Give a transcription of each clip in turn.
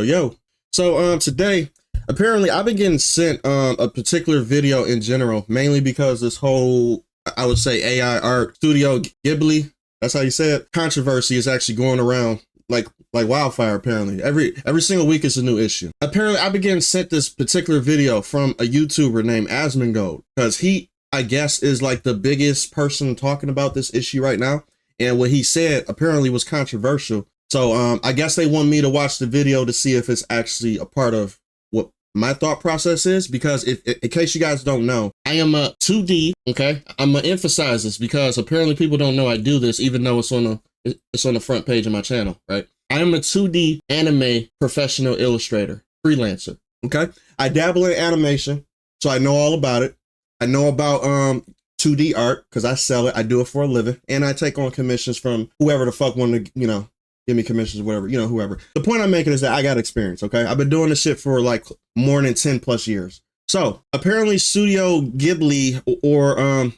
Yo. So today, apparently I've been getting sent a particular video in general, mainly because this whole, I would say, AI art studio Ghibli, that's how you say it, controversy is actually going around like wildfire. Apparently every single week is a new issue. Apparently I've been getting sent this particular video from a YouTuber named Asmongold, because he, I guess, is like the biggest person talking about this issue right now, and what he said apparently was controversial. So I guess they want me to watch the video to see if it's actually a part of what my thought process is, because if in case you guys don't know, I am a 2D, okay? I'm gonna emphasize this because apparently people don't know I do this, even though it's on the front page of my channel, right? I am a 2D anime professional illustrator, freelancer, okay? I dabble in animation, so I know all about it. I know about 2D art because I sell it. I do it for a living, and I take on commissions from whoever the fuck want to, give me commissions, whatever, whoever. The point I'm making is that I got experience, okay? I've been doing this shit for like more than 10 plus years. So apparently Studio Ghibli, or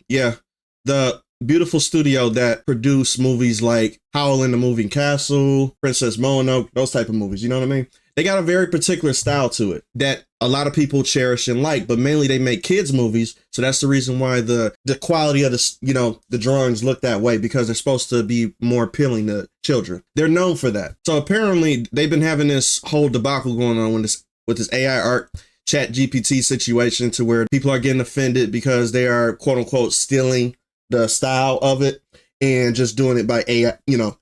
the beautiful studio that produced movies like Howl in the Moving Castle, Princess Mononoke, those type of movies, you know what I mean? They got a very particular style to it that a lot of people cherish and like, but mainly they make kids movies. So that's the reason why the quality of the drawings look that way, because they're supposed to be more appealing to children. They're known for that. So apparently they've been having this whole debacle going on with this AI art chat GPT situation, to where people are getting offended because they are quote unquote stealing the style of it and just doing it by AI,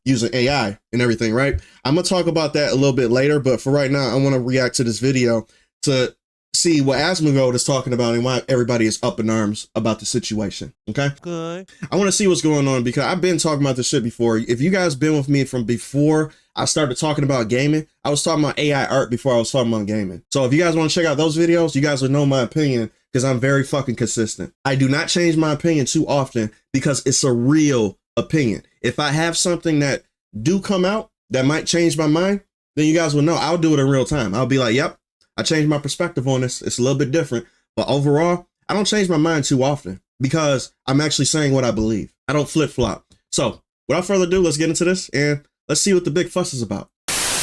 using AI and everything, right? I'm gonna talk about that a little bit later, but for right now, I want to react to this video to see what Asmongold is talking about and why everybody is up in arms about the situation, okay? Good. I want to see what's going on, because I've been talking about this shit before. If you guys been with me from before I started talking about gaming, I was talking about AI art before I was talking about gaming. So if you guys want to check out those videos, you guys will know my opinion, because I'm very fucking consistent. I do not change my opinion too often, because it's a real opinion. If I have something that do come out that might change my mind, then you guys will know. I'll do it in real time. I'll be like, yep, I changed my perspective on this. It's a little bit different, but overall, I don't change my mind too often, because I'm actually saying what I believe. I don't flip flop. So without further ado, let's get into this and let's see what the big fuss is about.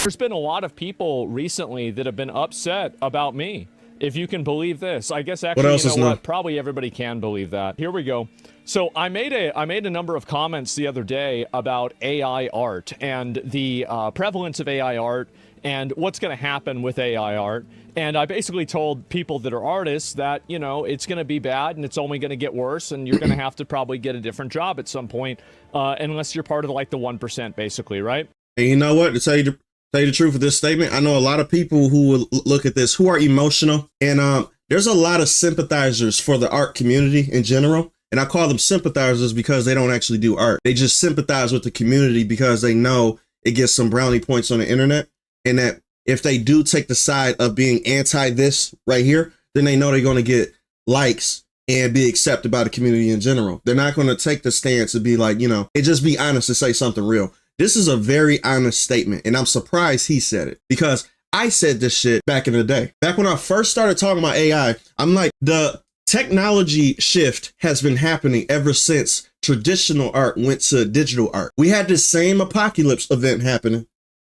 There's been a lot of people recently that have been upset about me, if you can believe this. I guess actually, you know what? Probably everybody can believe that. Here we go. So I made a number of comments the other day about AI art and the prevalence of AI art and what's going to happen with AI art. And I basically told people that are artists that, it's going to be bad and it's only going to get worse, and you're going to have to probably get a different job at some point, unless you're part of like the 1%, basically, right? And you know what? To tell you the truth of this statement, I know a lot of people who will look at this who are emotional, and there's a lot of sympathizers for the art community in general. And I call them sympathizers because they don't actually do art. They just sympathize with the community because they know it gets some brownie points on the internet, and that if they do take the side of being anti this right here, then they know they're going to get likes and be accepted by the community in general. They're not going to take the stance to be like, and just be honest to say something real. This is a very honest statement, and I'm surprised he said it, because I said this shit back in the day. Back when I first started talking about AI, I'm like, the technology shift has been happening ever since traditional art went to digital art. We had this same apocalypse event happening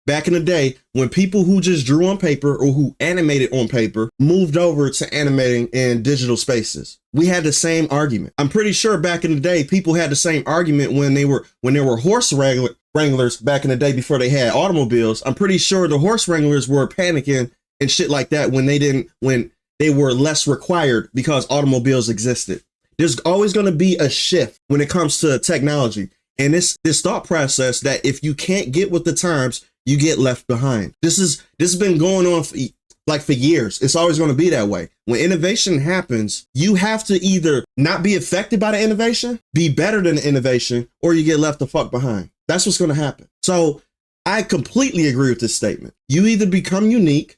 back in the day when people who just drew on paper or who animated on paper moved over to animating in digital spaces. We had the same argument. I'm pretty sure back in the day, people had the same argument when there were horse wranglers back in the day before they had automobiles. I'm pretty sure the horse wranglers were panicking and shit like that when they were less required because automobiles existed. There's always going to be a shift when it comes to technology. And this thought process that if you can't get with the times, you get left behind. This has been going on for years. It's always going to be that way. When innovation happens, you have to either not be affected by the innovation, be better than the innovation, or you get left the fuck behind. That's what's going to happen. So I completely agree with this statement. You either become unique,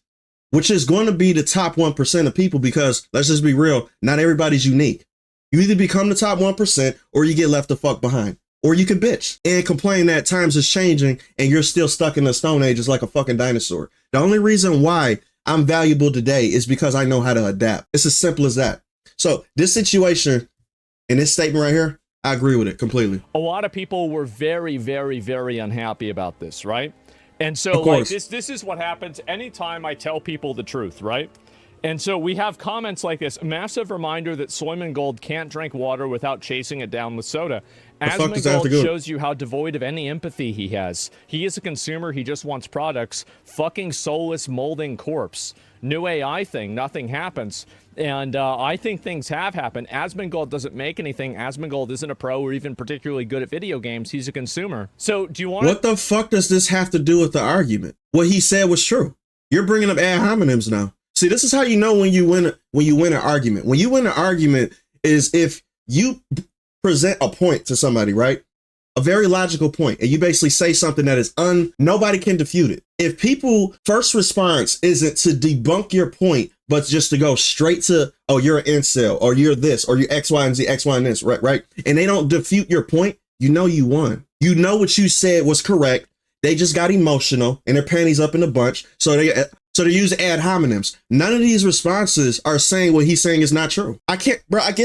which is going to be the top 1% of people, because let's just be real, not everybody's unique. You either become the top 1% or you get left the fuck behind. Or you could bitch and complain that times is changing and you're still stuck in the Stone Ages like a fucking dinosaur. The only reason why I'm valuable today is because I know how to adapt. It's as simple as that. So this situation and this statement right here, I agree with it completely. A lot of people were very, very, very unhappy about this, right? And so like this is what happens anytime I tell people the truth, right? And so we have comments like this: massive reminder that Asmongold can't drink water without chasing it down with soda. Asmongold shows you how devoid of any empathy he has. He is a consumer, he just wants products. Fucking soulless molding corpse. New AI thing, nothing happens. And I think things have happened. Asmongold doesn't make anything. Asmongold isn't a pro or even particularly good at video games. He's a consumer. So do you want What the fuck does this have to do with the argument? What he said was true. You're bringing up ad hominems now. See, this is how you know when you win an argument. When you win an argument is if you present a point to somebody, right? A very logical point, and you basically say something that is nobody can defute it. If people first response isn't to debunk your point, but just to go straight to, oh, you're an incel, or you're this, or you're X, Y, and Z, X, Y, and this, right? And they don't defute your point, you know you won. You know what you said was correct. They just got emotional and their panties up in a bunch, so they use ad hominems. None of these responses are saying what he's saying is not true. I get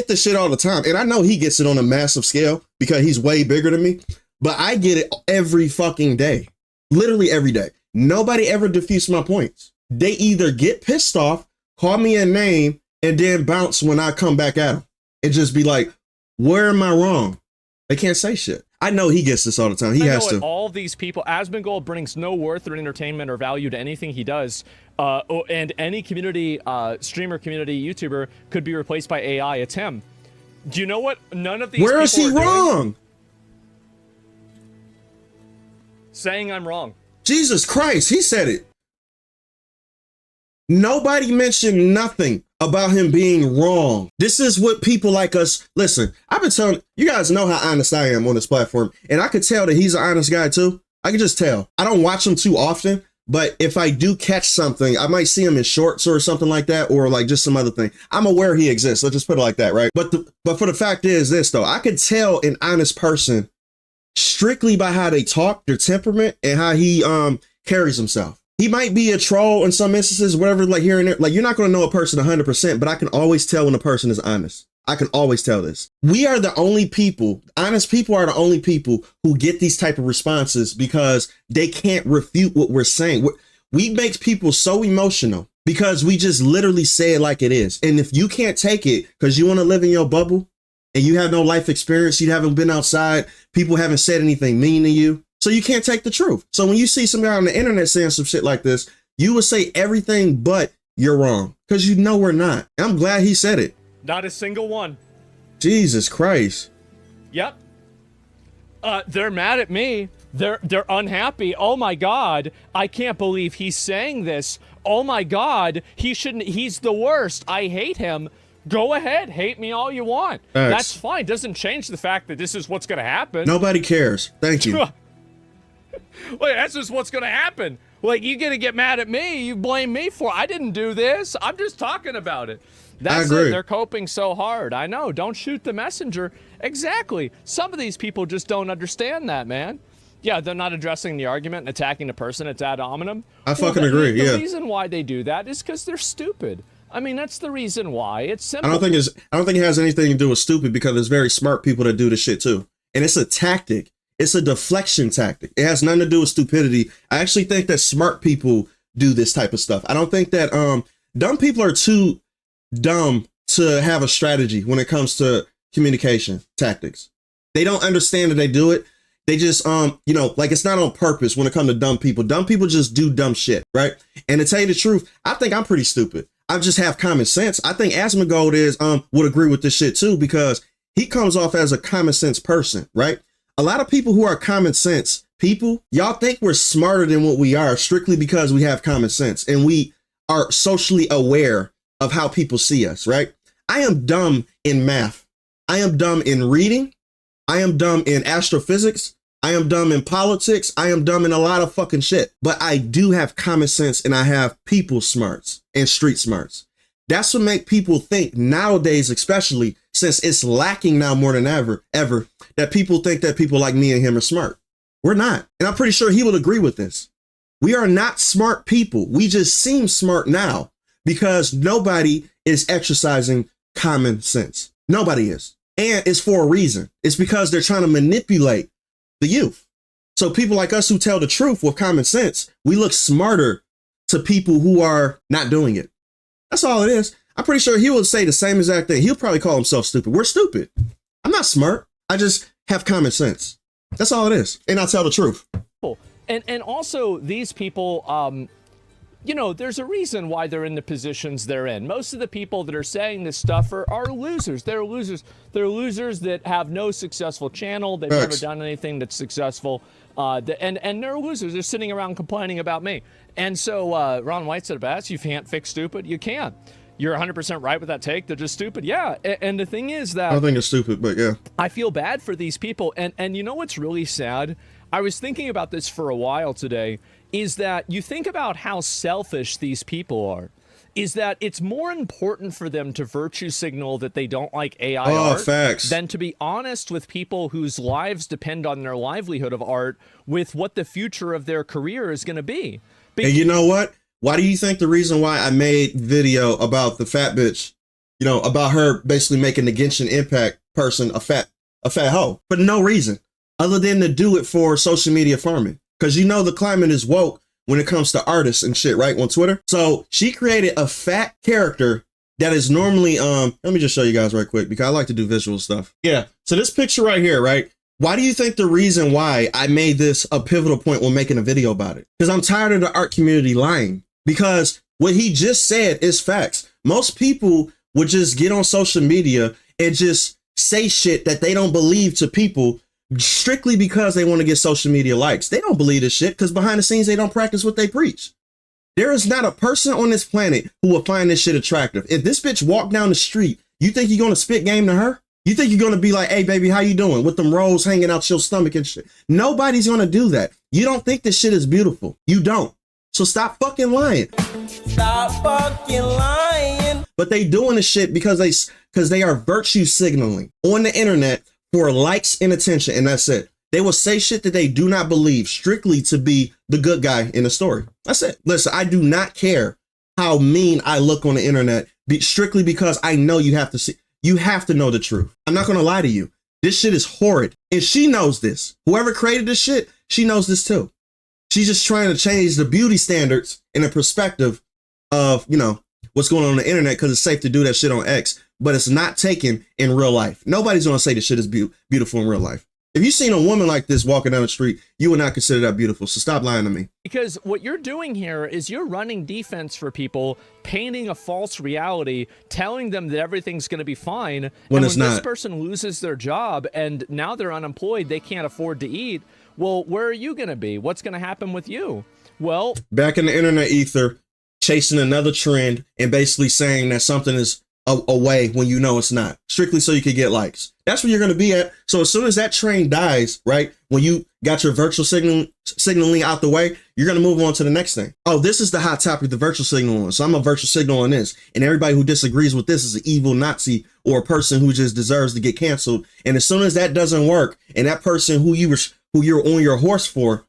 this shit all the time. And I know he gets it on a massive scale because he's way bigger than me, but I get it every fucking day. Literally every day. Nobody ever defeats my points. They either get pissed off, call me a name, and then bounce when I come back at them. And just be like, where am I wrong? They can't say shit. I know he gets this all the time. He has to. All these people, Asmongold brings no worth or entertainment or value to anything he does. And any community, streamer, community, YouTuber could be replaced by AI. It's him. Do you know what? None of these people Where is he wrong? Saying I'm wrong. Jesus Christ, he said it. Nobody mentioned nothing about him being wrong. This is what people like us, listen, I've been telling, you guys know how honest I am on this platform, and I could tell that he's an honest guy too. I can just tell. I don't watch him too often, but if I do catch something, I might see him in shorts or something like that, or like just some other thing. I'm aware he exists. Let's just put it like that, right? But for the fact is this though, I could tell an honest person strictly by how they talk, their temperament, and how he carries himself. He might be a troll in some instances, whatever, like here and there. Like, you're not going to know a person 100%, but I can always tell when a person is honest. I can always tell this. We are the only people, honest people are the only people who get these type of responses because they can't refute what we're saying. We make people so emotional because we just literally say it like it is. And if you can't take it because you want to live in your bubble and you have no life experience, you haven't been outside, people haven't said anything mean to you, so you can't take the truth. So when you see somebody on the internet saying some shit like this, you would say everything but you're wrong because you know we're not. And I'm glad he said it. Not a single one. Jesus Christ. Yep. They're mad at me. They're unhappy. Oh my God. I can't believe he's saying this. Oh my God. He shouldn't. He's the worst. I hate him. Go ahead. Hate me all you want. Thanks. That's fine. Doesn't change the fact that this is what's going to happen. Nobody cares. Thank you. Wait, that's just what's gonna happen. Like, you're gonna get mad at me, you blame me for it. I didn't do this. I'm just talking about it. That's I agree. It. They're coping so hard. I know. Don't shoot the messenger. Exactly. Some of these people just don't understand that, man. Yeah, they're not addressing the argument and attacking the person. It's ad hominem. I fucking agree. The reason why they do that is because they're stupid. I mean, that's the reason why. It's simple. I don't think it has anything to do with stupid because there's very smart people that do this shit too. And it's a tactic. It's a deflection tactic. It has nothing to do with stupidity. I actually think that smart people do this type of stuff. I don't think that dumb people are too dumb to have a strategy when it comes to communication tactics. They don't understand that they do it. They just, like it's not on purpose when it comes to dumb people. Dumb people just do dumb shit, right? And to tell you the truth, I think I'm pretty stupid. I just have common sense. I think Asmongold would agree with this shit too because he comes off as a common sense person, right? A lot of people who are common sense people, y'all think we're smarter than what we are strictly because we have common sense and we are socially aware of how people see us, right? I am dumb in math. I am dumb in reading. I am dumb in astrophysics. I am dumb in politics. I am dumb in a lot of fucking shit, but I do have common sense and I have people smarts and street smarts. That's what make people think nowadays, especially since it's lacking now more than ever, that people think that people like me and him are smart. We're not. And I'm pretty sure he will agree with this. We are not smart people. We just seem smart now because nobody is exercising common sense. Nobody is. And it's for a reason. It's because they're trying to manipulate the youth. So people like us who tell the truth with common sense, we look smarter to people who are not doing it. That's all it is. I'm pretty sure he will say the same exact thing. He'll probably call himself stupid. We're stupid. I'm not smart. I just have common sense. That's all it is. And I tell the truth. And also these people, you know, there's a reason why they're in the positions they're in. Most of the people that are saying this stuff are losers. They're losers. They're losers that have no successful channel. They've never done anything that's successful. And they're losers. They're sitting around complaining about me. And so Ron White said, "Bass, you can't fix stupid. You can't. You're 100% right with that take. They're just stupid." Yeah. And the thing is that I don't think it's stupid, but yeah, I feel bad for these people. And you know what's really sad? I was thinking about this for a while today, is that you think about how selfish these people are, is that it's more important for them to virtue signal that they don't like AI art facts. than to be honest with people whose lives depend on their livelihood of art with what the future of their career is going to be. And you know what? Why do you think the reason why I made video about the fat bitch, you know, about her basically making the Genshin Impact person a fat hoe? For no reason other than to do it for social media farming. Because you know the climate is woke when it comes to artists and shit, right, on Twitter. So she created a fat character that is normally, let me just show you guys right quick because I like to do visual stuff. Yeah, so this picture right here, right? Why do you think the reason why I made this a pivotal point when making a video about it? Because I'm tired of the art community lying. Because what he just said is facts. Most people would just get on social media and just say shit that they don't believe to people strictly because they want to get social media likes. They don't believe this shit because behind the scenes, they don't practice what they preach. There is not a person on this planet who will find this shit attractive. If this bitch walked down the street, you think you're going to spit game to her? You think you're going to be like, "Hey, baby, how you doing?" with them rolls hanging out your stomach and shit. Nobody's going to do that. You don't think this shit is beautiful. You don't. So stop fucking lying. Stop fucking lying. But they doing this shit because they are virtue signaling on the internet for likes and attention, and that's it. They will say shit that they do not believe strictly to be the good guy in the story. That's it. Listen, I do not care how mean I look on the internet, strictly because I know you have to see. You have to know the truth. I'm not going to lie to you. This shit is horrid. And she knows this. Whoever created this shit, she knows this too. She's just trying to change the beauty standards in the perspective of, you know, what's going on the internet because it's safe to do that shit on X, but it's not taken in real life. Nobody's going to say the shit is beautiful in real life. If you seen a woman like this walking down the street, you would not consider that beautiful. So stop lying to me. Because what you're doing here is you're running defense for people, painting a false reality, telling them that everything's going to be fine. When it's not. This person loses their job and now they're unemployed, they can't afford to eat. Well, where are you going to be? What's going to happen with you? Well, back in the internet ether, chasing another trend and basically saying that something is a way when you know it's not, strictly so you could get likes. That's where you're going to be at. So as soon as that train dies, right, when you got your virtual signaling out the way, you're going to move on to the next thing. Oh, this is the hot topic, the virtual signaling. So I'm a virtual signal on this. And everybody who disagrees with this is an evil Nazi or a person who just deserves to get canceled. And as soon as that doesn't work and that person who you're on your horse for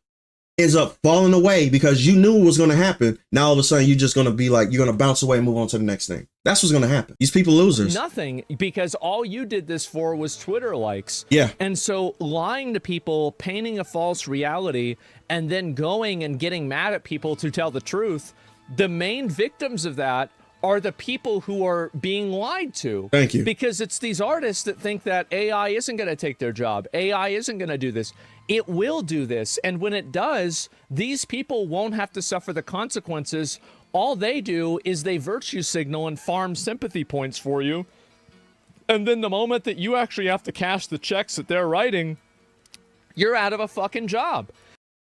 ends up falling away because you knew it was going to happen, now all of a sudden you're just going to be like, you're going to bounce away and move on to the next thing. That's what's going to happen. These people losers. Nothing, because all you did this for was Twitter likes. Yeah. And so lying to people, painting a false reality, and then going and getting mad at people to tell the truth, the main victims of that are the people who are being lied to. Thank you. Because it's these artists that think that AI isn't going to take their job. AI isn't going to do this. It will do this. And when it does, these people won't have to suffer the consequences. All they do is they virtue signal and farm sympathy points for you. And then the moment that you actually have to cash the checks that they're writing, you're out of a fucking job.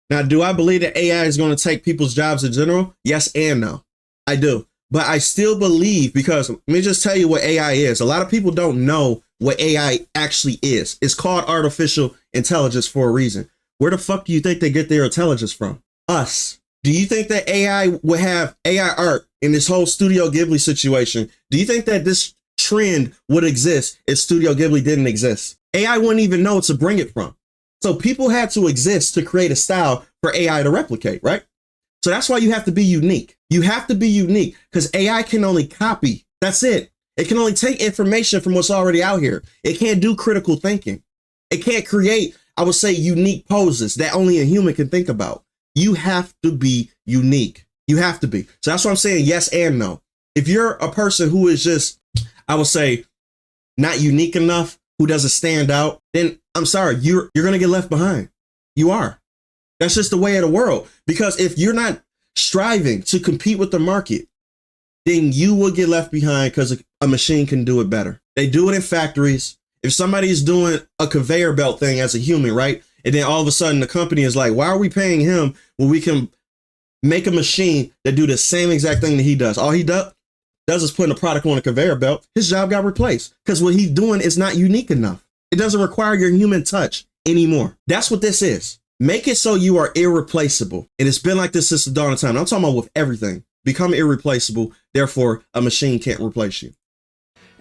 Now, do I believe that AI is going to take people's jobs in general? Yes and no. I do. But I still believe, because let me just tell you what AI is. A lot of people don't know what AI actually is. It's called artificial intelligence for a reason. Where the fuck do you think they get their intelligence from? Us. Do you think that AI would have AI art in this whole Studio Ghibli situation? Do you think that this trend would exist if Studio Ghibli didn't exist? AI wouldn't even know to bring it from. So people had to exist to create a style for AI to replicate, right? So that's why you have to be unique. You have to be unique because AI can only copy. That's it. It can only take information from what's already out here. It can't do critical thinking. It can't create I would say, unique poses that only a human can think about. You have to be unique. You have to be. So that's what I'm saying. Yes and no. If you're a person who is just, I would say, not unique enough, who doesn't stand out, then I'm sorry, you're going to get left behind. You are. That's just the way of the world. Because if you're not striving to compete with the market, then you will get left behind because a machine can do it better. They do it in factories. If somebody's doing a conveyor belt thing as a human, right? And then all of a sudden the company is like, why are we paying him when we can make a machine that do the same exact thing that he does? All he does is putting a product on a conveyor belt. His job got replaced because what he's doing is not unique enough. It doesn't require your human touch anymore. That's what this is. Make it so you are irreplaceable. And it's been like this since the dawn of time. I'm talking about with everything. Become irreplaceable. Therefore, a machine can't replace you.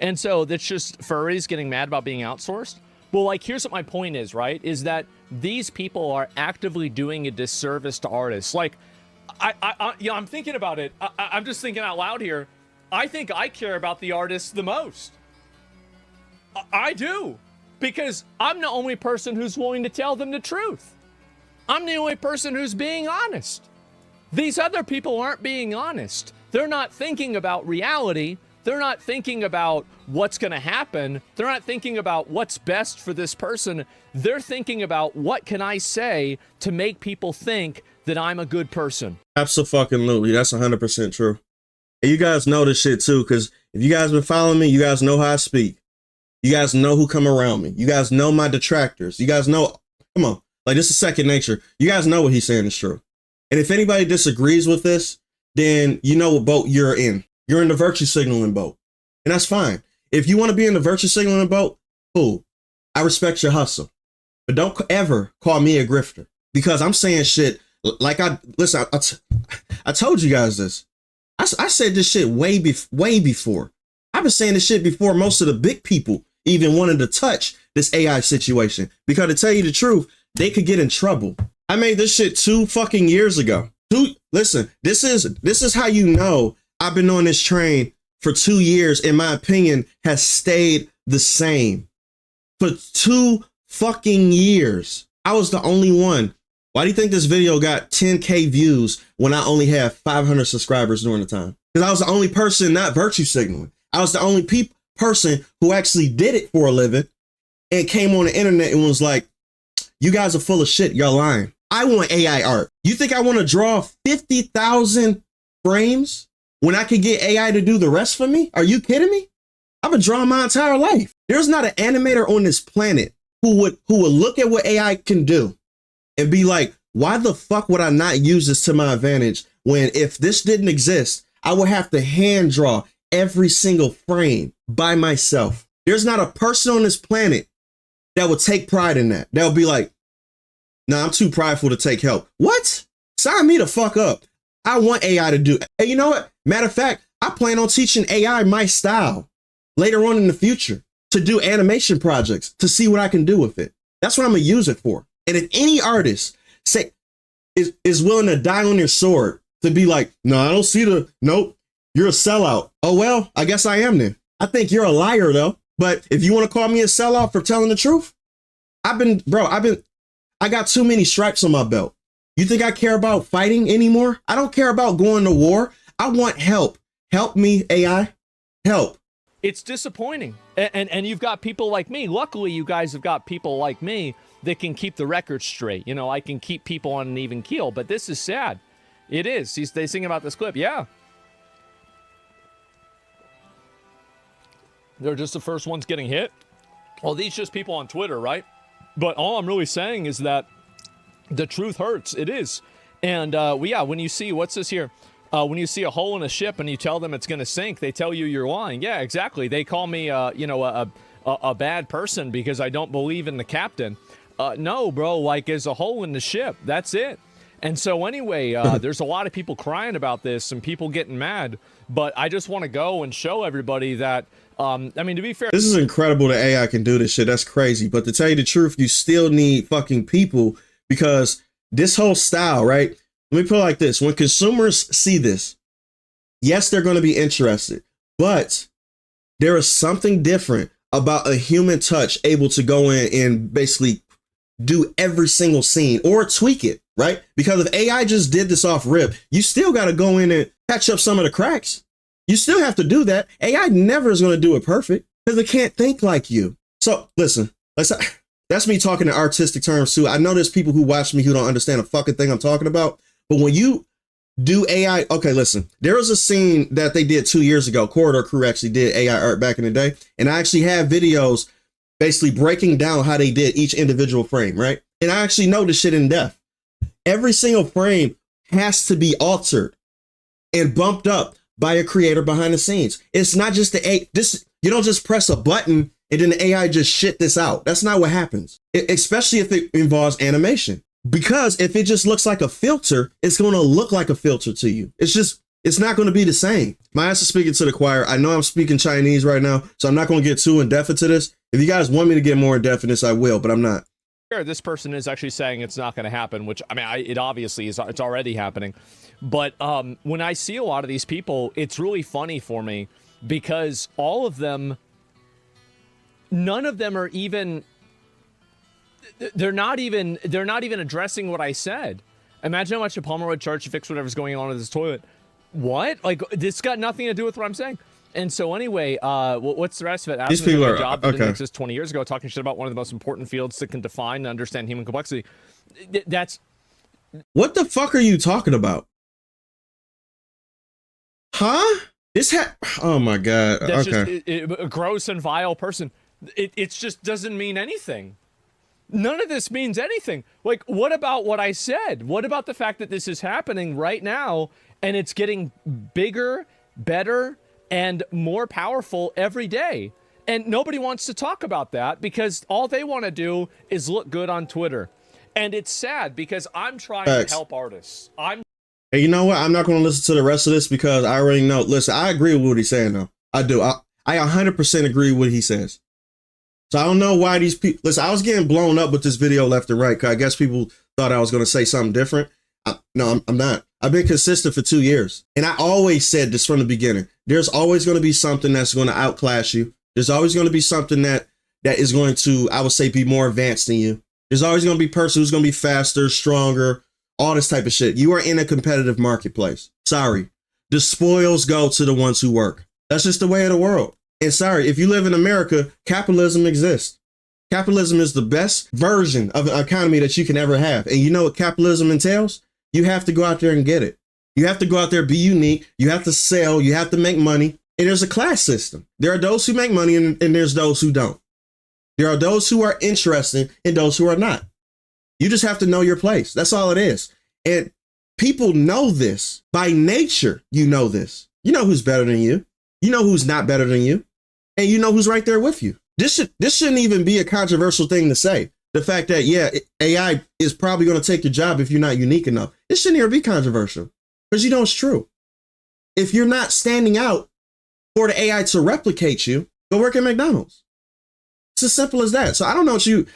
And so that's just furries getting mad about being outsourced. Well, like, here's what my point is, right? Is that these people are actively doing a disservice to artists. Like, I'm thinking about it. I'm just thinking out loud here. I think I care about the artists the most. I do. Because I'm the only person who's willing to tell them the truth. I'm the only person who's being honest. These other people aren't being honest. They're not thinking about reality. They're not thinking about what's going to happen. They're not thinking about what's best for this person. They're thinking about what can I say to make people think that I'm a good person. Absolutely. That's 100% true. And you guys know this shit too, because if you guys been following me, you guys know how I speak. You guys know who come around me. You guys know my detractors. You guys know, come on, like, this is second nature. You guys know what he's saying is true. And if anybody disagrees with this, then you know what boat you're in. You're in the virtue signaling boat. And that's fine. If you want to be in the virtue signaling boat, cool. I respect your hustle. But don't ever call me a grifter, because I'm saying shit like I told you guys this. I said this shit way before. I've been saying this shit before most of the big people even wanted to touch this AI situation, because to tell you the truth, they could get in trouble. I made this shit 2 fucking years ago. Listen, this is how you know I've been on this train for 2 years. In my opinion, has stayed the same for 2 fucking years. I was the only one. Why do you think this video got 10K views when I only have 500 subscribers during the time? Because I was the only person not virtue signaling. I was the only person who actually did it for a living and came on the internet and was like, you guys are full of shit. Y'all lying. I want AI art. You think I want to draw 50,000 frames when I could get AI to do the rest for me? Are you kidding me? I've been drawing my entire life. There's not an animator on this planet who would look at what AI can do and be like, why the fuck would I not use this to my advantage, when if this didn't exist, I would have to hand draw every single frame by myself. There's not a person on this planet that would take pride in that. They'll be like, nah, I'm too prideful to take help. What? Sign me the fuck up. I want AI to do. And you know what? Matter of fact, I plan on teaching AI my style later on in the future to do animation projects to see what I can do with it. That's what I'm gonna use it for. And if any artist is willing to die on their sword to be like, no, I don't see nope, you're a sellout. Oh, well, I guess I am then. I think you're a liar though. But if you want to call me a sellout for telling the truth, I got too many stripes on my belt. You think I care about fighting anymore? I don't care about going to war. I want help. Help me, AI. Help. It's disappointing. And you've got people like me. Luckily, you guys have got people like me that can keep the record straight. You know, I can keep people on an even keel. But this is sad. It is. They sing about this clip. Yeah. They're just the first ones getting hit. Well, these just people on Twitter, right? But all I'm really saying is that the truth hurts. It is. And yeah, when you see, what's this here? When you see a hole in a ship and you tell them it's going to sink, they tell you you're lying. Yeah, exactly. They call me, a bad person because I don't believe in the captain. No, bro, like, there's a hole in the ship. That's it. And so anyway, there's a lot of people crying about this and people getting mad. But I just want to go and show everybody that, I mean, to be fair, this is incredible that AI can do this shit. That's crazy. But to tell you the truth, you still need fucking people, because this whole style, right? Let me put it like this. When consumers see this, yes, they're going to be interested, but there is something different about a human touch able to go in and basically do every single scene or tweak it, right? Because if AI just did this off rip, you still got to go in and patch up some of the cracks. You still have to do that. AI never is going to do it perfect because it can't think like you. So listen, that's me talking in artistic terms too. I know there's people who watch me who don't understand a fucking thing I'm talking about. But when you do AI, okay, listen, there was a scene that they did 2 years ago. Corridor Crew actually did AI art back in the day. And I actually have videos basically breaking down how they did each individual frame, right? And I actually know this shit in depth. Every single frame has to be altered and bumped up by a creator behind the scenes. It's not just you don't just press a button and then the AI just shit this out. That's not what happens, especially if it involves animation. Because if it just looks like a filter, it's going to look like a filter to you. It's not going to be the same. My ass is speaking to the choir. I know I'm speaking Chinese right now, so I'm not going to get too in-depth into this. If you guys want me to get more in-depth in this, I will, but I'm not. This person is actually saying it's not going to happen, which, I mean, it obviously is. It's already happening. But when I see a lot of these people, it's really funny for me because all of them, none of them are even, they're not even addressing what I said. Imagine how much a plumber would charge to fix whatever's going on with this toilet. What? Like, this got nothing to do with what I'm saying. And so anyway, what's the rest of it? These people are job that didn't exist 20 years ago, talking shit about one of the most important fields that can define and understand human complexity. That's what the fuck are you talking about? Huh? Oh my god. That's okay. Just a gross and vile person. It just doesn't mean anything. None of this means anything. Like, what about what I said? What about the fact that this is happening right now and it's getting bigger, better, and more powerful every day? And nobody wants to talk about that because all they want to do is look good on Twitter. And it's sad because I'm trying to help artists. Hey, you know what? I'm not going to listen to the rest of this because I already know. Listen, I agree with what he's saying, though. I do. I 100% agree with what he says. So I don't know why these people... Listen, I was getting blown up with this video left and right because I guess people thought I was going to say something different. No, I'm not. I've been consistent for 2 years. And I always said this from the beginning. There's always going to be something that's going to outclass you. There's always going to be something that is going to, I would say, be more advanced than you. There's always going to be a person who's going to be faster, stronger, all this type of shit. You are in a competitive marketplace. Sorry. The spoils go to the ones who work. That's just the way of the world. And sorry, if you live in America, capitalism exists. Capitalism is the best version of an economy that you can ever have. And you know what capitalism entails? You have to go out there and get it. You have to go out there, be unique. You have to sell. You have to make money. And there's a class system. There are those who make money and there's those who don't. There are those who are interesting and those who are not. You just have to know your place. That's all it is. And people know this. By nature, you know this. You know who's better than you. You know who's not better than you. And you know who's right there with you. This shouldn't even be a controversial thing to say. The fact that, yeah, AI is probably going to take your job if you're not unique enough. It shouldn't even be controversial because you know it's true. If you're not standing out for the AI to replicate you, go work at McDonald's. It's as simple as that. So I don't know what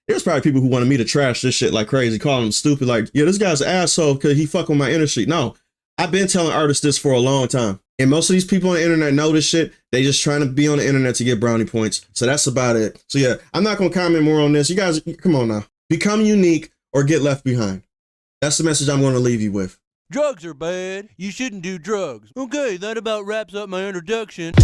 there's probably people who wanted me to trash this shit like crazy, calling them stupid, like, yeah, this guy's an asshole because he fuck with my industry. No, I've been telling artists this for a long time. And most of these people on the internet know this shit. They just trying to be on the internet to get brownie points. So that's about it. So yeah, I'm not going to comment more on this. You guys, come on now. Become unique or get left behind. That's the message I'm going to leave you with. Drugs are bad. You shouldn't do drugs. Okay, that about wraps up my introduction.